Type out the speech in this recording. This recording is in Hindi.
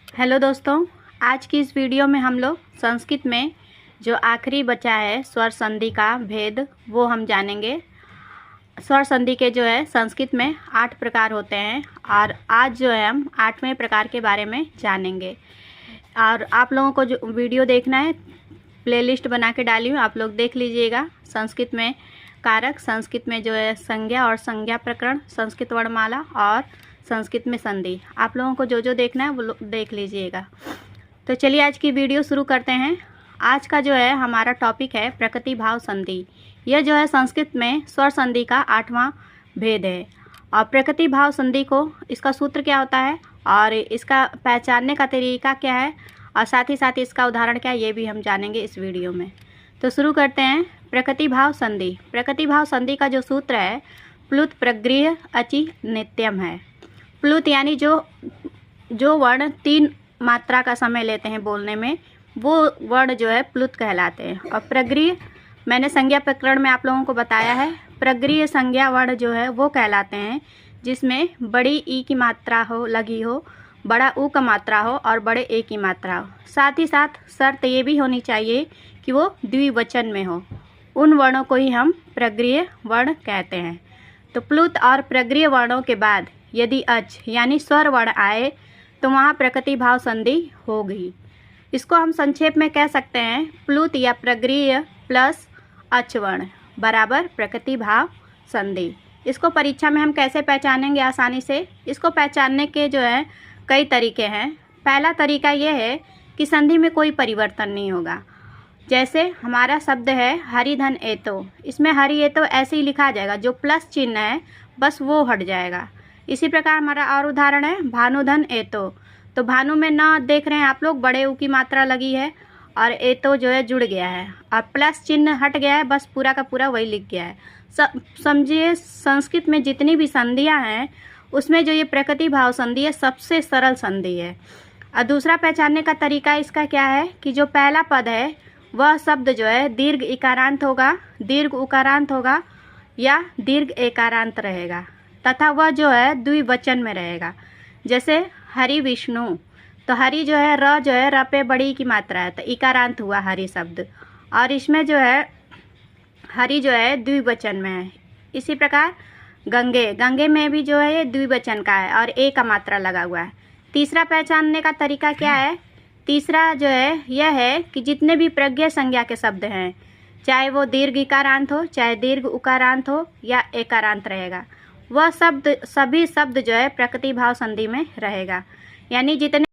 हेलो दोस्तों, आज की इस वीडियो में हम लोग संस्कृत में जो आखिरी बचा है स्वर संधि का भेद वो हम जानेंगे। स्वर संधि के जो है संस्कृत में 8 प्रकार होते हैं और आज जो है हम 8वें प्रकार के बारे में जानेंगे। और आप लोगों को जो वीडियो देखना है प्लेलिस्ट बना के डाली हूँ, आप लोग देख लीजिएगा। संस्कृत में कारक, संस्कृत में जो है संज्ञा और संज्ञा प्रकरण, संस्कृत वर्णमाला और संस्कृत में संधि, आप लोगों को जो जो देखना है वो देख लीजिएगा। तो चलिए आज की वीडियो शुरू करते हैं। आज का जो है हमारा टॉपिक है प्रकृति भाव संधि। यह जो है संस्कृत में स्वर संधि का 8वां भेद है। और प्रकृति भाव संधि को इसका सूत्र क्या होता है और इसका पहचानने का तरीका क्या है और साथ ही इसका उदाहरण क्या है, ये भी हम जानेंगे इस वीडियो में। तो शुरू करते हैं। प्रकृति भाव संधि। प्रकृति भाव संधि का जो सूत्र है प्लुत प्रगृह्य अचि नित्यम है। प्लुत यानी जो वर्ण 3 मात्रा का समय लेते हैं बोलने में, वो वर्ण जो है प्लुत कहलाते हैं। और प्रगृह्य मैंने संज्ञा प्रकरण में आप लोगों को बताया है। प्रगृह्य संज्ञा वर्ण जो है वो कहलाते हैं जिसमें बड़ी ई की मात्रा हो लगी हो, बड़ा ऊ का मात्रा हो और बड़े ए की मात्रा हो। साथ ही साथ शर्त ये भी होनी चाहिए कि वो द्विवचन में हो। उन वर्णों को ही हम प्रगृह्य वर्ण कहते हैं। तो प्लुत और प्रगृह्य वर्णों के बाद यदि अच यानी स्वर वर्ण आए तो वहाँ प्रकृति भाव संधि होगी। इसको हम संक्षेप में कह सकते हैं प्लुत या प्रगृह्य प्लस अच वर्ण बराबर प्रकृति भाव संधि। इसको परीक्षा में हम कैसे पहचानेंगे आसानी से? इसको पहचानने के जो है कई तरीके हैं। पहला तरीका यह है कि संधि में कोई परिवर्तन नहीं होगा। जैसे हमारा शब्द है हरिधन एतो, इसमें हरि एतो ऐसे ही लिखा जाएगा, जो प्लस चिन्ह है बस वो हट जाएगा। इसी प्रकार हमारा और उदाहरण है भानुधन एतो, तो भानु में न देख रहे हैं आप लोग, बड़े ऊ की मात्रा लगी है और एतो जो है जुड़ गया है और प्लस चिन्ह हट गया है, बस पूरा का पूरा वही लिख गया है। समझिए संस्कृत में जितनी भी संधियाँ हैं उसमें जो ये प्रकृति भाव संधि है सबसे सरल संधि है। और दूसरा पहचानने का तरीका इसका क्या है कि जो पहला पद है वह शब्द जो है दीर्घ इकारांत होगा, दीर्घ उकारांत होगा या दीर्घ एकारांत रहेगा तथा वह जो है द्विवचन में रहेगा। जैसे हरि विष्णु, तो हरि जो है र पे बड़ी की मात्रा है तो इकारांत हुआ हरि शब्द, और इसमें जो है हरि जो है द्विवचन में है। इसी प्रकार गंगे, गंगे में भी जो है ये द्विवचन का है और ए का मात्रा लगा हुआ है। तीसरा पहचानने का तरीका क्या है? तीसरा जो है यह है कि जितने भी प्रज्ञ संज्ञा के शब्द हैं, चाहे वो दीर्घ इकारांत हो चाहे दीर्घ उकारांत हो या एकारांत रहेगा, वह शब्द सभी शब्द जो है प्रकृति भाव संधि में रहेगा। यानी जितने